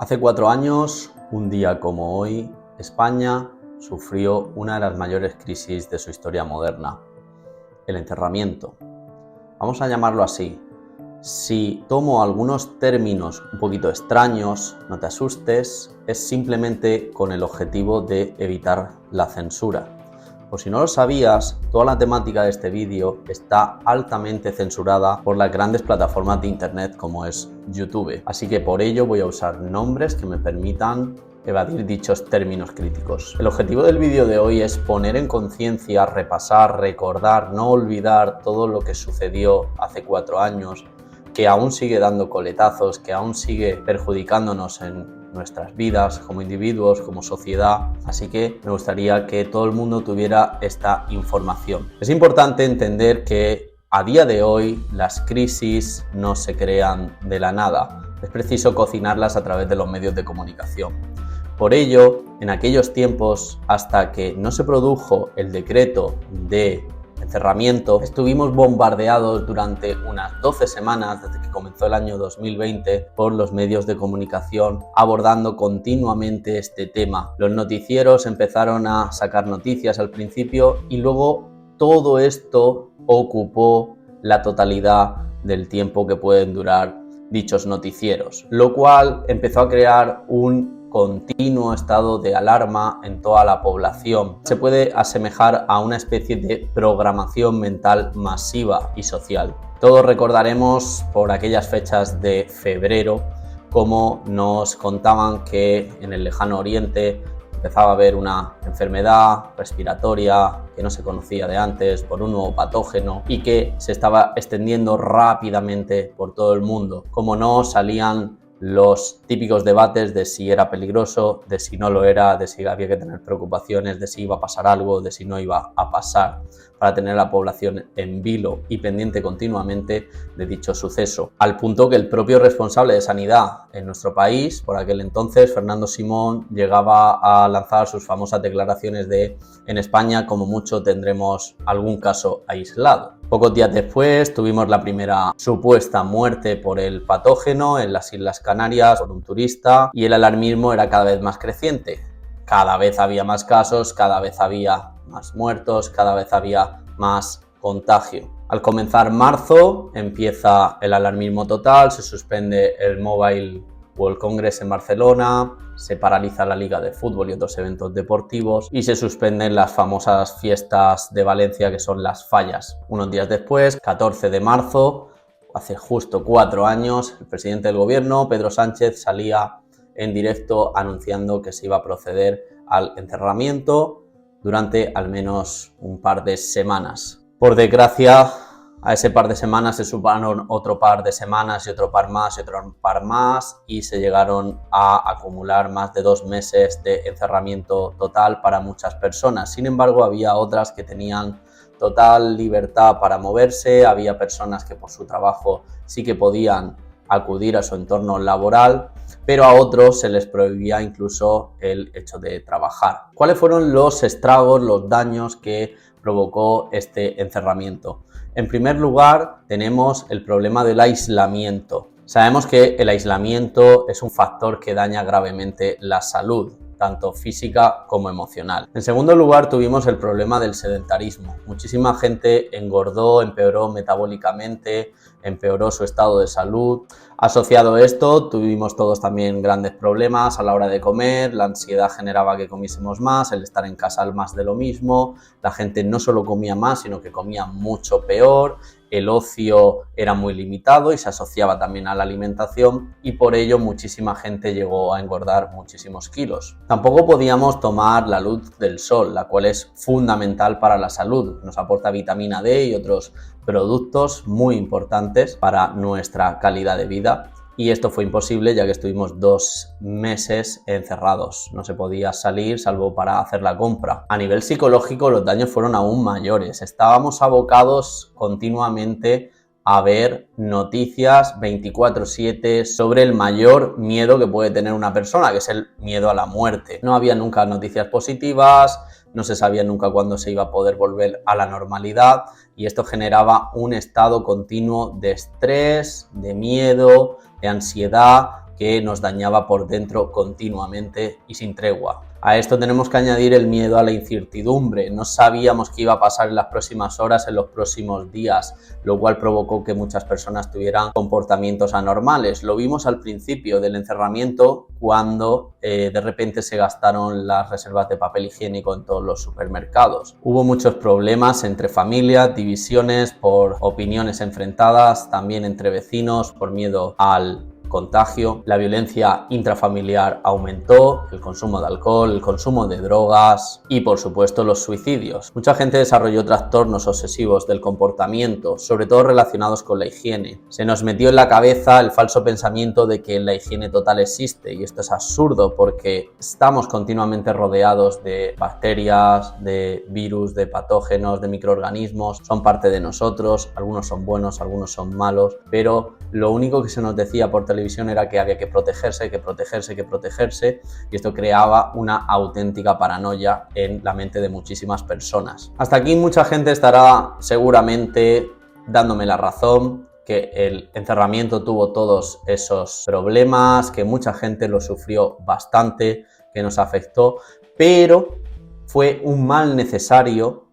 Hace 4 años, un día como hoy, España sufrió una de las mayores crisis de su historia moderna, el encerramiento. Vamos a llamarlo así. Si tomo algunos términos un poquito extraños, no te asustes, es simplemente con el objetivo de evitar la censura. Por si no lo sabías, toda la temática de este vídeo está altamente censurada por las grandes plataformas de internet como es YouTube. Así que por ello voy a usar nombres que me permitan evadir dichos términos críticos. El objetivo del vídeo de hoy es poner en conciencia, repasar, recordar, no olvidar todo lo que sucedió hace 4 años, que aún sigue dando coletazos, que aún sigue perjudicándonos en nuestras vidas como individuos, como sociedad. Así que me gustaría que todo el mundo tuviera esta información. Es importante entender que a día de hoy las crisis no se crean de la nada. Es preciso cocinarlas a través de los medios de comunicación. Por ello, en aquellos tiempos, hasta que no se produjo el decreto de encerramiento, estuvimos bombardeados durante unas 12 semanas desde que comenzó el año 2020 por los medios de comunicación abordando continuamente este tema. Los noticieros empezaron a sacar noticias al principio y luego todo esto ocupó la totalidad del tiempo que pueden durar dichos noticieros, lo cual empezó a crear un continuo estado de alarma en toda la población. Se puede asemejar a una especie de programación mental masiva y social. Todos recordaremos por aquellas fechas de febrero cómo nos contaban que en el lejano oriente empezaba a haber una enfermedad respiratoria que no se conocía de antes por un nuevo patógeno y que se estaba extendiendo rápidamente por todo el mundo. Como no, salían los típicos debates de si era peligroso, de si no lo era, de si había que tener preocupaciones, de si iba a pasar algo, de si no iba a pasar, para tener a la población en vilo y pendiente continuamente de dicho suceso. Al punto que el propio responsable de sanidad en nuestro país, por aquel entonces, Fernando Simón, llegaba a lanzar sus famosas declaraciones de en España como mucho tendremos algún caso aislado. Pocos días después tuvimos la primera supuesta muerte por el patógeno en las Islas Canarias por un turista y el alarmismo era cada vez más creciente. Cada vez había más casos, cada vez había más muertos, cada vez había más contagio. Al comenzar marzo empieza el alarmismo total, se suspende el Mobile World Congress en Barcelona, se paraliza la Liga de Fútbol y otros eventos deportivos y se suspenden las famosas fiestas de Valencia que son las fallas. Unos días después, 14 de marzo, hace justo 4 años, el presidente del gobierno, Pedro Sánchez, salía en directo anunciando que se iba a proceder al encerramiento durante al menos un par de semanas. Por desgracia, a ese par de semanas se sumaron otro par de semanas y otro par más y otro par más y se llegaron a acumular más de 2 meses de encerramiento total para muchas personas. Sin embargo, había otras que tenían total libertad para moverse, había personas que por su trabajo sí que podían acudir a su entorno laboral, pero a otros se les prohibía incluso el hecho de trabajar. ¿Cuáles fueron los estragos, los daños que provocó este encerramiento? En primer lugar, tenemos el problema del aislamiento. Sabemos que el aislamiento es un factor que daña gravemente la salud, tanto física como emocional. En segundo lugar, tuvimos el problema del sedentarismo. Muchísima gente engordó, empeoró metabólicamente, empeoró su estado de salud. Asociado a esto, tuvimos todos también grandes problemas a la hora de comer, la ansiedad generaba que comiésemos más, el estar en casa más de lo mismo, la gente no solo comía más, sino que comía mucho peor, el ocio era muy limitado y se asociaba también a la alimentación y por ello muchísima gente llegó a engordar muchísimos kilos. Tampoco podíamos tomar la luz del sol, la cual es fundamental para la salud, nos aporta vitamina D y otros productos muy importantes para nuestra calidad de vida. Y esto fue imposible ya que estuvimos 2 meses encerrados. No se podía salir salvo para hacer la compra. A nivel psicológico los daños fueron aún mayores. Estábamos abocados continuamente a ver noticias 24/7 sobre el mayor miedo que puede tener una persona, que es el miedo a la muerte. No había nunca noticias positivas, no se sabía nunca cuándo se iba a poder volver a la normalidad y esto generaba un estado continuo de estrés, de miedo, de ansiedad que nos dañaba por dentro continuamente y sin tregua. A esto tenemos que añadir el miedo a la incertidumbre. No sabíamos qué iba a pasar en las próximas horas, en los próximos días, lo cual provocó que muchas personas tuvieran comportamientos anormales. Lo vimos al principio del encerramiento cuando de repente se gastaron las reservas de papel higiénico en todos los supermercados. Hubo muchos problemas entre familias, divisiones por opiniones enfrentadas, también entre vecinos por miedo al contagio. La violencia intrafamiliar aumentó, el consumo de alcohol, el consumo de drogas y por supuesto los suicidios. Mucha gente desarrolló trastornos obsesivos del comportamiento, sobre todo relacionados con la higiene. Se nos metió en la cabeza el falso pensamiento de que la higiene total existe, y esto es absurdo porque estamos continuamente rodeados de bacterias, de virus, de patógenos, de microorganismos. Son parte de nosotros, algunos son buenos, algunos son malos, pero lo único que se nos decía por televisión era que había que protegerse, y esto creaba una auténtica paranoia en la mente de muchísimas personas. Hasta aquí mucha gente estará seguramente dándome la razón, que el encerramiento tuvo todos esos problemas, que mucha gente lo sufrió bastante, que nos afectó, pero fue un mal necesario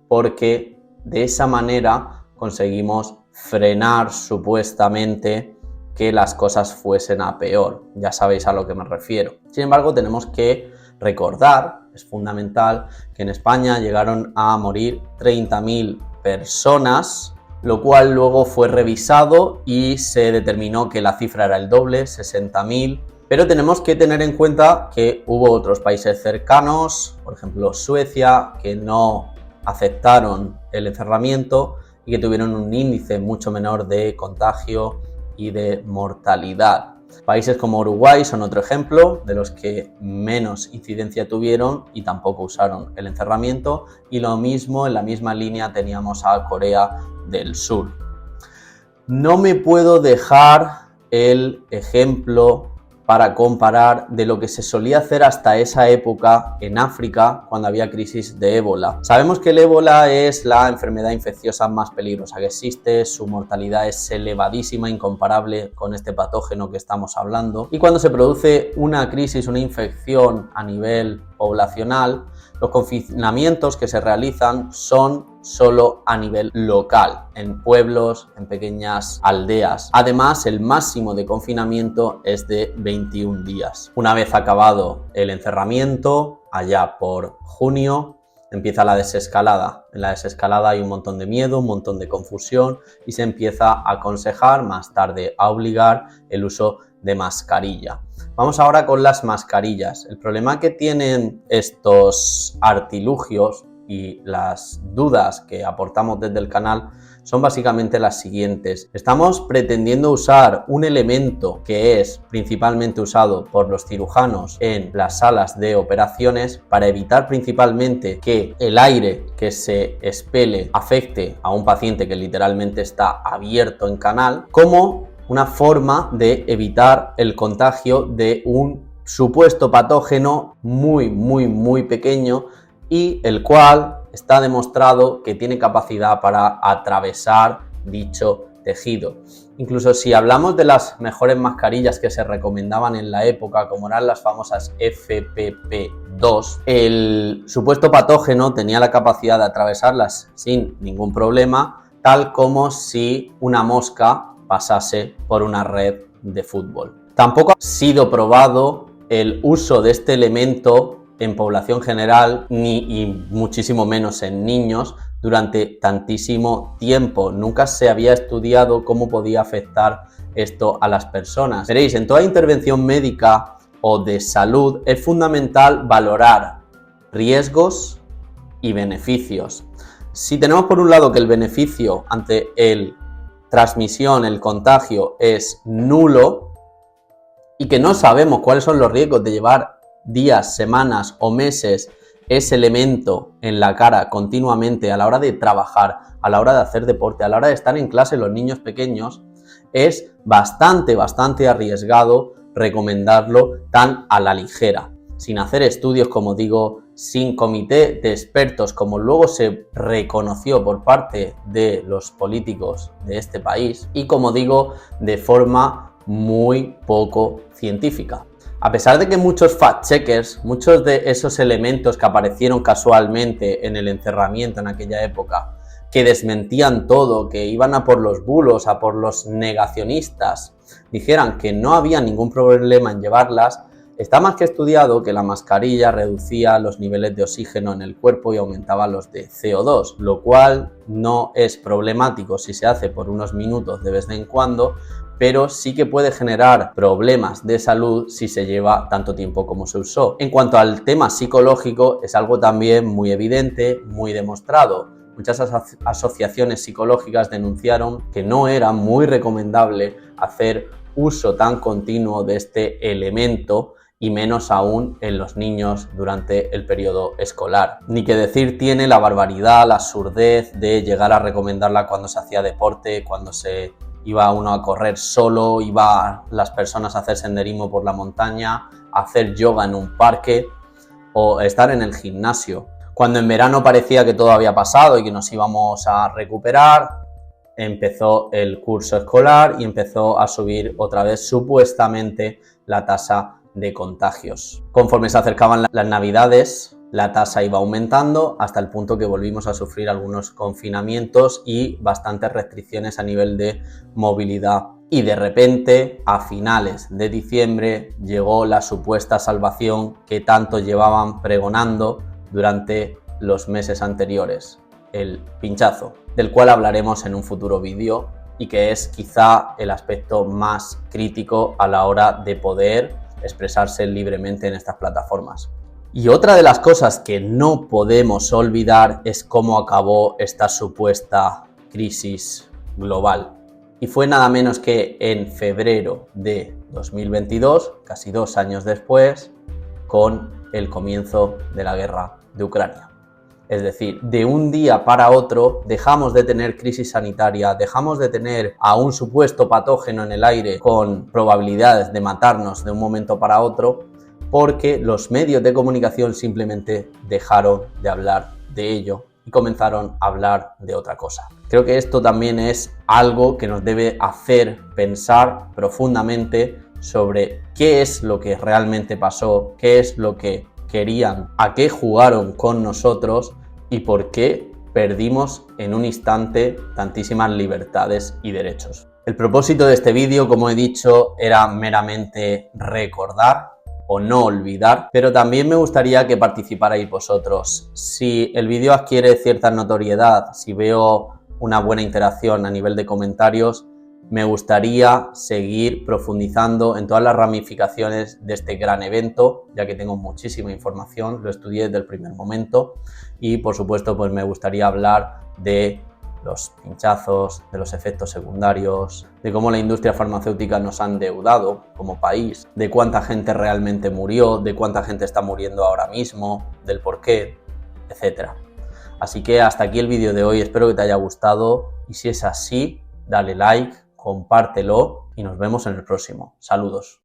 porque de esa manera conseguimos frenar supuestamente que las cosas fuesen a peor. Ya sabéis a lo que me refiero. Sin embargo, tenemos que recordar, es fundamental, que en España llegaron a morir 30.000 personas, lo cual luego fue revisado y se determinó que la cifra era el doble, 60.000. Pero tenemos que tener en cuenta que hubo otros países cercanos, por ejemplo Suecia, que no aceptaron el encerramiento y que tuvieron un índice mucho menor de contagio y de mortalidad. Países como Uruguay son otro ejemplo de los que menos incidencia tuvieron y tampoco usaron el encerramiento, y lo mismo, en la misma línea teníamos a Corea del Sur. No me puedo dejar el ejemplo para comparar de lo que se solía hacer hasta esa época en África cuando había crisis de ébola. Sabemos que el ébola es la enfermedad infecciosa más peligrosa que existe, su mortalidad es elevadísima, incomparable con este patógeno que estamos hablando, y cuando se produce una crisis, una infección a nivel poblacional, los confinamientos que se realizan son solo a nivel local, en pueblos, en pequeñas aldeas. Además, el máximo de confinamiento es de 21 días. Una vez acabado el encerramiento, allá por junio, empieza la desescalada. En la desescalada hay un montón de miedo, un montón de confusión, y se empieza a aconsejar, más tarde a obligar, el uso de mascarilla. Vamos ahora con las mascarillas. El problema que tienen estos artilugios y las dudas que aportamos desde el canal son básicamente las siguientes. Estamos pretendiendo usar un elemento que es principalmente usado por los cirujanos en las salas de operaciones para evitar principalmente que el aire que se expele afecte a un paciente que literalmente está abierto en canal, como una forma de evitar el contagio de un supuesto patógeno muy pequeño, y el cual está demostrado que tiene capacidad para atravesar dicho tejido. Incluso si hablamos de las mejores mascarillas que se recomendaban en la época, como eran las famosas FFP2, el supuesto patógeno tenía la capacidad de atravesarlas sin ningún problema, tal como si una mosca pasase por una red de fútbol. Tampoco ha sido probado el uso de este elemento en población general, y muchísimo menos en niños, durante tantísimo tiempo. Nunca se había estudiado cómo podía afectar esto a las personas. Veréis, en toda intervención médica o de salud es fundamental valorar riesgos y beneficios. Si tenemos por un lado que el beneficio ante el transmisión, el contagio, es nulo, y que no sabemos cuáles son los riesgos de llevar días, semanas o meses ese elemento en la cara continuamente a la hora de trabajar, a la hora de hacer deporte, a la hora de estar en clase los niños pequeños, es bastante arriesgado recomendarlo tan a la ligera, sin hacer estudios, como digo, sin comité de expertos, como luego se reconoció por parte de los políticos de este país, y como digo, de forma muy poco científica. A pesar de que muchos fact-checkers, muchos de esos elementos que aparecieron casualmente en el encerramiento en aquella época, que desmentían todo, que iban a por los bulos, a por los negacionistas, dijeran que no había ningún problema en llevarlas, está más que estudiado que la mascarilla reducía los niveles de oxígeno en el cuerpo y aumentaba los de CO2, lo cual no es problemático si se hace por unos minutos de vez en cuando, pero sí que puede generar problemas de salud si se lleva tanto tiempo como se usó. En cuanto al tema psicológico, es algo también muy evidente, muy demostrado. Muchas asociaciones psicológicas denunciaron que no era muy recomendable hacer uso tan continuo de este elemento y menos aún en los niños durante el periodo escolar. Ni que decir tiene la barbaridad, la absurdez de llegar a recomendarla cuando se hacía deporte, cuando se iba uno a correr solo, iba las personas a hacer senderismo por la montaña, a hacer yoga en un parque o estar en el gimnasio. Cuando en verano parecía que todo había pasado y que nos íbamos a recuperar, empezó el curso escolar y empezó a subir otra vez supuestamente la tasa de contagios. Conforme se acercaban las navidades, la tasa iba aumentando hasta el punto que volvimos a sufrir algunos confinamientos y bastantes restricciones a nivel de movilidad. Y de repente, a finales de diciembre, llegó la supuesta salvación que tanto llevaban pregonando durante los meses anteriores, el pinchazo, del cual hablaremos en un futuro vídeo y que es quizá el aspecto más crítico a la hora de poder expresarse libremente en estas plataformas. Y otra de las cosas que no podemos olvidar es cómo acabó esta supuesta crisis global. Y fue nada menos que en febrero de 2022, casi 2 años después, con el comienzo de la guerra de Ucrania. Es decir, de un día para otro dejamos de tener crisis sanitaria, dejamos de tener a un supuesto patógeno en el aire con probabilidades de matarnos de un momento para otro, porque los medios de comunicación simplemente dejaron de hablar de ello y comenzaron a hablar de otra cosa. Creo que esto también es algo que nos debe hacer pensar profundamente sobre qué es lo que realmente pasó, qué es lo que querían, a qué jugaron con nosotros y por qué perdimos en un instante tantísimas libertades y derechos. El propósito de este vídeo, como he dicho, era meramente recordar o no olvidar, pero también me gustaría que participarais vosotros. Si el vídeo adquiere cierta notoriedad, si veo una buena interacción a nivel de comentarios, me gustaría seguir profundizando en todas las ramificaciones de este gran evento, ya que tengo muchísima información, lo estudié desde el primer momento y por supuesto pues me gustaría hablar de los pinchazos, de los efectos secundarios, de cómo la industria farmacéutica nos ha endeudado como país, de cuánta gente realmente murió, de cuánta gente está muriendo ahora mismo, del porqué, etc. Así que hasta aquí el vídeo de hoy, espero que te haya gustado y si es así, dale like, compártelo y nos vemos en el próximo. Saludos.